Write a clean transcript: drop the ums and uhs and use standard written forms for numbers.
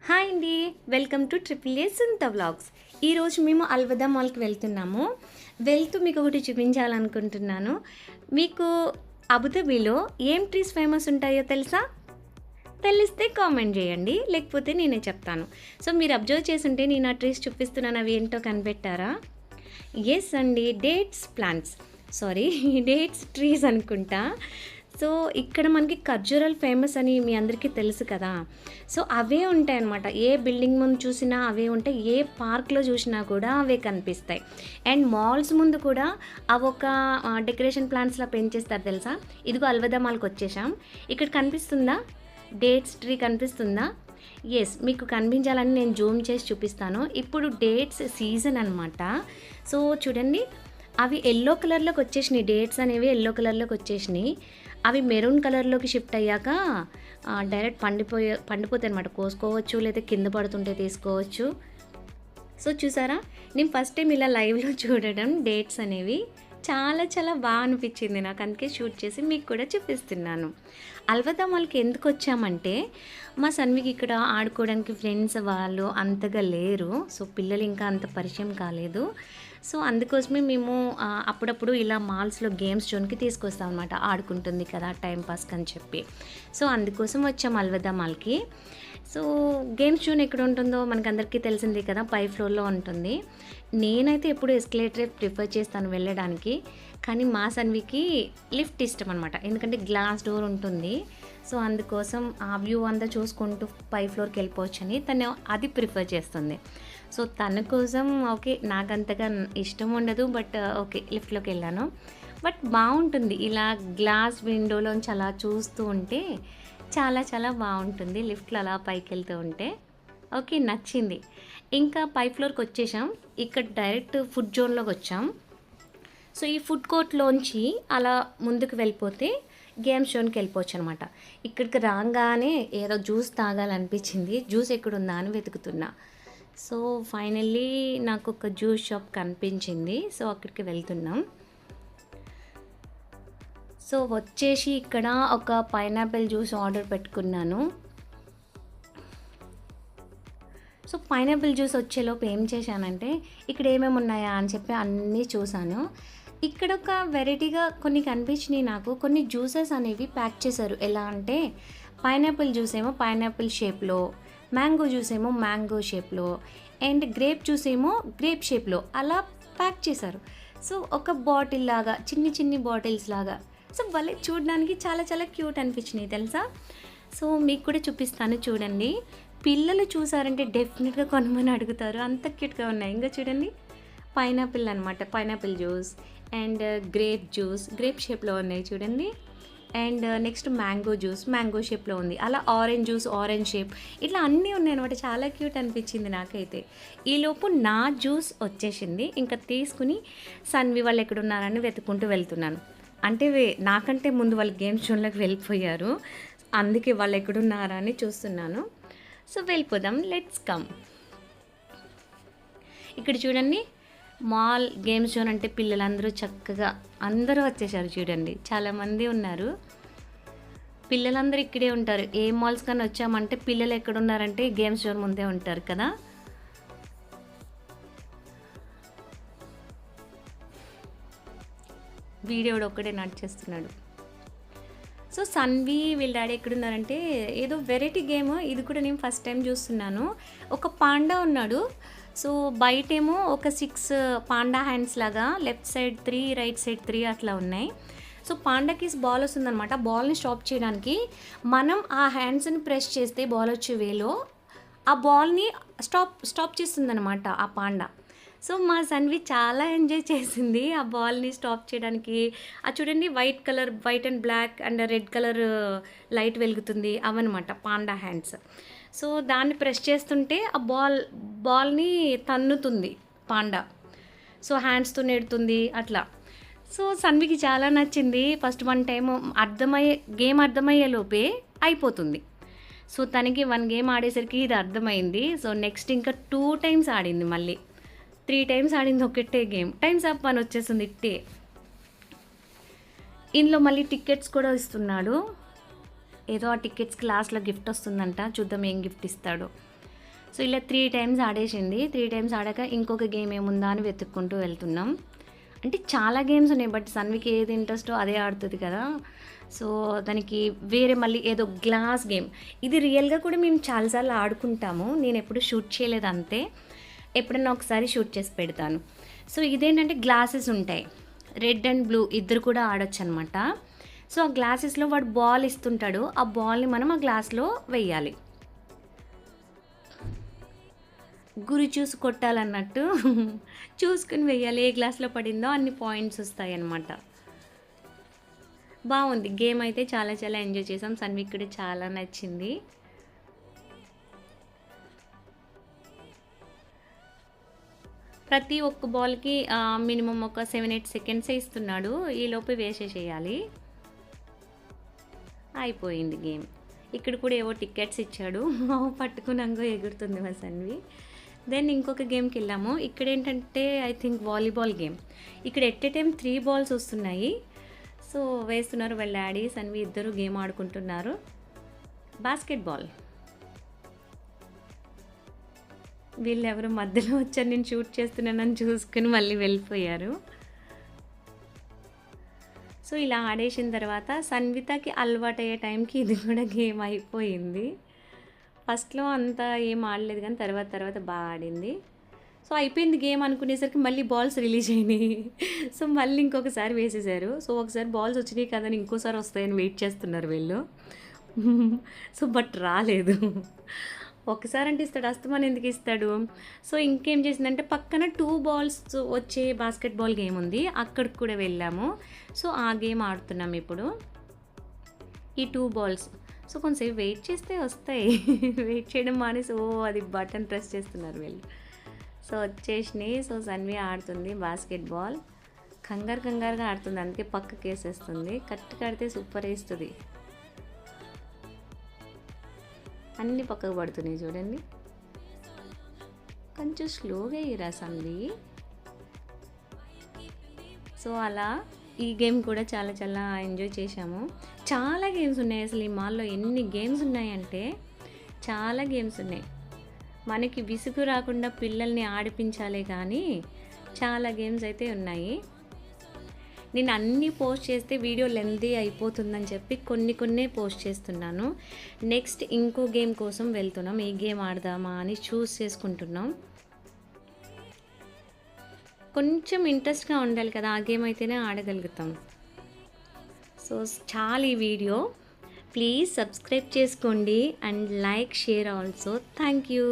Hi అండి, welcome to triple A Sunitha vlogs. ఈరోజు మేము అల్వదా మాల్కి వెళ్తున్నాము. వెళ్తూ మీకు ఒకటి చూపించాలనుకుంటున్నాను. మీకు అబుదాబిలో ఏం ట్రీస్ ఫేమస్ ఉంటాయో తెలుసా? తెలిస్తే కామెంట్ చేయండి, లేకపోతే నేనే చెప్తాను. సో మీరు అబ్జర్వ్ చేసుంటే నేను ఆ ట్రీస్ చూపిస్తున్నాను, అవి ఏంటో కనిపెట్టారా? ఎస్ అండి, dates plants, sorry dates trees అనుకుంటా. సో ఇక్కడ మనకి ఖర్జూరాలు ఫేమస్ అని మీ అందరికీ తెలుసు కదా. సో అవే ఉంటాయి అన్నమాట. ఏ బిల్డింగ్ ముందు చూసినా అవే ఉంటాయి, ఏ పార్క్లో చూసినా కూడా అవే కనిపిస్తాయి. అండ్ మాల్స్ ముందు కూడా అవి ఒక డెకరేషన్ ప్లాంట్స్లా పెంచేస్తారు తెలుసా. ఇదిగో అల్వదా మాల్కి వచ్చేసాం. ఇక్కడ కనిపిస్తుందా డేట్స్ ట్రీ? కనిపిస్తుందా? ఎస్, మీకు కనిపించాలని నేను జూమ్ చేసి చూపిస్తాను. ఇప్పుడు డేట్స్ సీజన్ అనమాట. సో చూడండి, అవి ఎల్లో కలర్లోకి వచ్చేసినాయి. డేట్స్ అనేవి ఎల్లో కలర్లోకి వచ్చేసినాయి. అవి మెరూన్ కలర్లోకి షిఫ్ట్ అయ్యాక డైరెక్ట్ పండిపోతాయి అనమాట. కోసుకోవచ్చు, లేదా కింద పడుతుంటే తీసుకోవచ్చు. సో చూసారా, నేను ఫస్ట్ టైం ఇలా లైవ్లో చూడడం డేట్స్ అనేవి చాలా చాలా బాగా అనిపించింది నాకు. అందుకే షూట్ చేసి మీకు కూడా చూపిస్తున్నాను. అల్వదా మాల్కి ఎందుకు వచ్చామంటే, మా సన్వికి ఇక్కడ ఆడుకోవడానికి ఫ్రెండ్స్ వాళ్ళు అంతగా లేరు. సో పిల్లలు ఇంకా అంత పరిచయం కాలేదు. సో అందుకోసమే మేము అప్పుడప్పుడు ఇలా మాల్స్లో గేమ్స్ జోన్కి తీసుకొస్తాం అనమాట. ఆడుకుంటుంది కదా టైంపాస్కి అని చెప్పి. సో అందుకోసం వచ్చాం అల్వదా మాల్కి. సో గేమ్స్ జోన్ ఎక్కడ ఉంటుందో మనకు అందరికీ తెలిసిందే కదా, పై ఫ్లోర్లో ఉంటుంది. నేనైతే ఎప్పుడు ఎస్కలేటరే ప్రిఫర్ చేస్తాను వెళ్ళడానికి, కానీ మా సన్వికి లిఫ్ట్ ఇష్టం అనమాట. ఎందుకంటే గ్లాస్ డోర్ ఉంటుంది. సో అందుకోసం ఆ వ్యూ అంతా చూసుకుంటూ పై ఫ్లోర్కి వెళ్ళిపోవచ్చని తను అది ప్రిఫర్ చేస్తుంది. సో తన కోసం ఓకే, నాకు అంతగా ఇష్టం ఉండదు, బట్ ఓకే లిఫ్ట్లోకి వెళ్ళాను. బట్ బాగుంటుంది ఇలా గ్లాస్ విండోలోంచి అలా చూస్తూ ఉంటే చాలా చాలా బాగుంటుంది. లిఫ్ట్లో అలా పైకి వెళ్తూ ఉంటే ఓకే, నచ్చింది. ఇంకా పై ఫ్లోర్కి వచ్చేసాం. ఇక్కడ డైరెక్ట్ ఫుడ్ జోన్లోకి వచ్చాం. సో ఈ ఫుడ్ కోర్ట్లోంచి అలా ముందుకు వెళ్ళిపోతే గేమ్స్ జోన్కి వెళ్ళిపోవచ్చు అనమాట. ఇక్కడికి రాగానే ఏదో జ్యూస్ తాగాలనిపించింది. జ్యూస్ ఎక్కడుందా అని వెతుకుతున్నా. సో ఫైనల్లీ నాకు ఒక జ్యూస్ షాప్ కనిపించింది. సో అక్కడికి వెళ్తున్నాం. సో వచ్చేసి ఇక్కడ ఒక పైనాపిల్ జ్యూస్ ఆర్డర్ పెట్టుకున్నాను. సో పైనాపిల్ జ్యూస్ వచ్చేలోపు ఏం చేశానంటే, ఇక్కడ ఏమేమి ఉన్నాయా అని చెప్పి అన్నీ చూశాను. ఇక్కడ ఒక వెరైటీగా కొన్ని కనిపించినాయి నాకు. కొన్ని జ్యూసెస్ అనేవి ప్యాక్ చేశారు. ఎలా అంటే పైనాపిల్ జ్యూస్ ఏమో పైనాపిల్ షేప్లో, మ్యాంగో జ్యూస్ ఏమో మ్యాంగో షేప్లో, అండ్ గ్రేప్ జ్యూస్ ఏమో గ్రేప్ షేప్లో అలా ప్యాక్ చేశారు. సో ఒక బాటిల్ లాగా, చిన్ని చిన్ని బాటిల్స్ లాగా. సో వాళ్ళే చూడడానికి చాలా చాలా క్యూట్ అనిపించినాయి తెలుసా. సో మీకు కూడా చూపిస్తాను చూడండి. పిల్లలు చూసారంటే డెఫినెట్గా కొనమని అడుగుతారు, అంత క్యూట్గా ఉన్నాయి. ఇంకా చూడండి, పైనాపిల్ అనమాట, pineapple juice and grape juice grape షేప్లో ఉన్నాయి చూడండి. And next mango juice mango షేప్లో ఉంది. అలా ఆరెంజ్ జ్యూస్ ఆరెంజ్ షేప్, ఇట్లా అన్నీ ఉన్నాయి అనమాట. చాలా క్యూట్ అనిపించింది నాకైతే. ఈలోపు నా జ్యూస్ వచ్చేసింది. ఇంకా తీసుకుని సన్వి వాళ్ళు ఎక్కడున్నారని వెతుక్కుంటూ వెళ్తున్నాను. అంటే నాకంటే ముందు వాళ్ళు గేమ్స్ జోన్లోకి వెళ్ళిపోయారు, అందుకే వాళ్ళు ఎక్కడున్నారా అని చూస్తున్నాను. సో వెళ్ళిపోదాం, లెట్స్ కమ్. ఇక్కడ చూడండి, మాల్ గేమ్స్ జోన్ అంటే పిల్లలందరూ చక్కగా అందరూ వచ్చేసారు చూడండి. చాలామంది ఉన్నారు. పిల్లలందరూ ఇక్కడే ఉంటారు. ఏ మాల్స్ కానీ వచ్చామంటే పిల్లలు ఎక్కడున్నారంటే గేమ్స్ జోన్ ముందే ఉంటారు కదా. వీడియోడు ఒక్కడే నడిచేస్తున్నాడు. సో సన్వి వీళ్ళ డాడీ ఎక్కడున్నారంటే ఏదో వెరైటీ గేమ్, ఇది కూడా నేను ఫస్ట్ టైం చూస్తున్నాను. ఒక పాండా ఉన్నాడు. సో బయటేమో ఒక 6 పాండా హ్యాండ్స్ లాగా, లెఫ్ట్ సైడ్ 3 రైట్ సైడ్ 3 అట్లా ఉన్నాయి. సో పాండాకి బాల్ వస్తుందన్నమాట. బాల్ని స్టాప్ చేయడానికి మనం ఆ హ్యాండ్స్ని ప్రెస్ చేస్తే బాల్ వచ్చే వేలో ఆ బాల్ని స్టాప్ చేస్తుందన్నమాట ఆ పాండా. సో మా సన్వి చాలా ఎంజాయ్ చేసింది ఆ బాల్ని స్టాప్ చేయడానికి. అది చూడండి, white and black and red colour light వెలుగుతుంది, అవన్నమాట పాండా హ్యాండ్స్. సో దాన్ని ప్రెస్ చేస్తుంటే ఆ బాల్ని తన్నుతుంది పాండా. సో హ్యాండ్స్తో నెడుతుంది అట్లా. సో సన్వికి చాలా నచ్చింది. ఫస్ట్ 1 టైం గేమ్ అర్థమయ్యే లోపే అయిపోతుంది. సో తనకి 1 గేమ్ ఆడేసరికి ఇది అర్థమైంది. సో నెక్స్ట్ ఇంకా 2 టైమ్స్ ఆడింది, మళ్ళీ 3 టైమ్స్ ఆడింది ఒకటే గేమ్. టైమ్స్ అప్ అని వచ్చేసింది ఇట్టే. ఇందులో మళ్ళీ టికెట్స్ కూడా ఇస్తున్నాడు. ఏదో ఆ టికెట్స్కి లాస్ట్లో గిఫ్ట్ వస్తుందంట. చూద్దాం ఏం గిఫ్ట్ ఇస్తాడు. సో ఇలా 3 టైమ్స్ ఆడేసింది. 3 టైమ్స్ ఆడాక ఇంకొక గేమ్ ఏముందా అని వెతుక్కుంటూ వెళ్తున్నాం. అంటే చాలా గేమ్స్ ఉన్నాయి. బట్ సన్వికి ఏది ఇంట్రెస్టో అదే ఆడుతుంది కదా! సో దానికి వేరే మళ్ళీ ఏదో గ్లాస్ గేమ్. ఇది రియల్‌గా కూడా మేము చాలా సార్లు ఆడుకుంటాము. నేనెప్పుడు షూట్ చేయలేదు అంతే. ఎప్పుడన్నా ఒకసారి షూట్ చేసి పెడతాను. సో ఇదేంటంటే గ్లాసెస్ ఉంటాయి. రెడ్ అండ్ బ్లూ ఇద్దరు కూడా ఆడొచ్చనమాట. సో ఆ గ్లాసెస్‌లో వాడు బాల్ ఇస్తుంటాడు. ఆ బాల్‌ని మనం ఆ గ్లాస్‌లో వెయ్యాలి. గురి చూసి కొట్టాలన్నట్టు చూసుకొని వెయ్యాలి. ఏ గ్లాస్‌లో పడిందో అన్ని పాయింట్స్ వస్తాయన్నమాట. బావుంది. గేమ్ అయితే చాలా చాలా ఎంజాయ్ చేసాం. సన్వికి కూడా చాలా నచ్చింది. ప్రతి ఒక్క బాల్‌కి మినిమమ్ ఒక 7, 8 సెకండ్సే ఇస్తున్నాడు. ఈలోపు వేసేసేయాలి. అయిపోయింది గేమ్. ఇక్కడ కూడా ఏవో టికెట్స్ ఇచ్చాడు. పట్టుకునంగా ఎగురుతుంది మా సన్వి. దెన్ ఇంకొక గేమ్‌కెళ్ళాము. ఇక్కడేంటంటే ఐ థింక్ వాలీబాల్ గేమ్. ఇక్కడ ఎట్ ఎ టైమ్ 3 బాల్స్ వస్తున్నాయి. సో వేస్తున్నారు వాళ్ళ డాడీ, సన్వి ఇద్దరు గేమ్ ఆడుకుంటున్నారు. బాస్కెట్‌బాల్. వీళ్ళెవరో మధ్యలో వచ్చారు నేను షూట్ చేస్తున్నానని చూసుకొని మళ్ళీ వెళ్ళిపోయారు. సో ఇలా ఆడేసిన తర్వాత సన్వితకి అలవాటయ్యే టైంకి ఇది కూడా గేమ్ అయిపోయింది. ఫస్ట్‌లో అంత ఏం ఆడలేదు కానీ తర్వాత తర్వాత బాగా ఆడింది. సో అయిపోయింది గేమ్ అనుకునేసరికి మళ్ళీ బాల్స్ రిలీజ్ అయినాయి. సో మళ్ళీ ఇంకొకసారి వేసేసారు. సో ఒకసారి బాల్స్ వచ్చినాయి కదా అని ఇంకోసారి వస్తాయని వెయిట్ చేస్తున్నారు వీళ్ళు. సో బట్ రాలేదు. ఒకసారి అంటే ఇస్తాడు, అస్తమానం ఎందుకు ఇస్తాడు? సో ఇంకేం చేసిందంటే పక్కన 2 బాల్స్ వచ్చే బాస్కెట్‌బాల్ గేమ్ ఉంది. అక్కడికి కూడా వెళ్ళాము. సో ఆ గేమ్ ఆడుతున్నాం ఇప్పుడు. ఈ 2 బాల్స్. సో కొంచెంసేపు వెయిట్ చేస్తే వస్తాయి. వెయిట్ చేయడం మానేసి అది బటన్ ప్రెస్ చేస్తున్నారు వీళ్ళు. సో వచ్చేసినాయి. సో సన్వి ఆడుతుంది బాస్కెట్‌బాల్. కంగారుగా ఆడుతుంది. అందుకే పక్కకేసేస్తుంది. కరెక్ట్‌గా ఆడితే సూపర్ ఏస్తుంది. అన్నీ పక్కకు పడుతున్నాయి చూడండి. కొంచెం స్లోగా ఎయ్యిరా సన్వి. సో అలా ఈ గేమ్ కూడా చాలా చాలా ఎంజాయ్ చేశాము. చాలా గేమ్స్ ఉన్నాయి అసలు ఈ మాల్‌లో ఎన్ని గేమ్స్ ఉన్నాయంటే చాలా గేమ్స్ ఉన్నాయి. మనకి విసుగు రాకుండా పిల్లల్ని ఆడిపించాలే కానీ చాలా గేమ్స్ అయితే ఉన్నాయి. నేను అన్నీ పోస్ట్ చేస్తే వీడియో లెంతీ అయిపోతుందని చెప్పి కొన్నే పోస్ట్ చేస్తున్నాను. నెక్స్ట్ ఇంకో గేమ్ కోసం వెళ్తున్నాం. ఏ గేమ్ ఆడదామా అని చూస్ చేసుకుంటున్నాం. కొంచెం ఇంట్రెస్ట్‌గా ఉండాలి కదా! ఆ గేమ్ అయితేనే ఆడగలుగుతాం. సో చాలు ఈ వీడియో. ప్లీజ్ సబ్స్క్రైబ్ చేసుకోండి and like, share also. Thank you.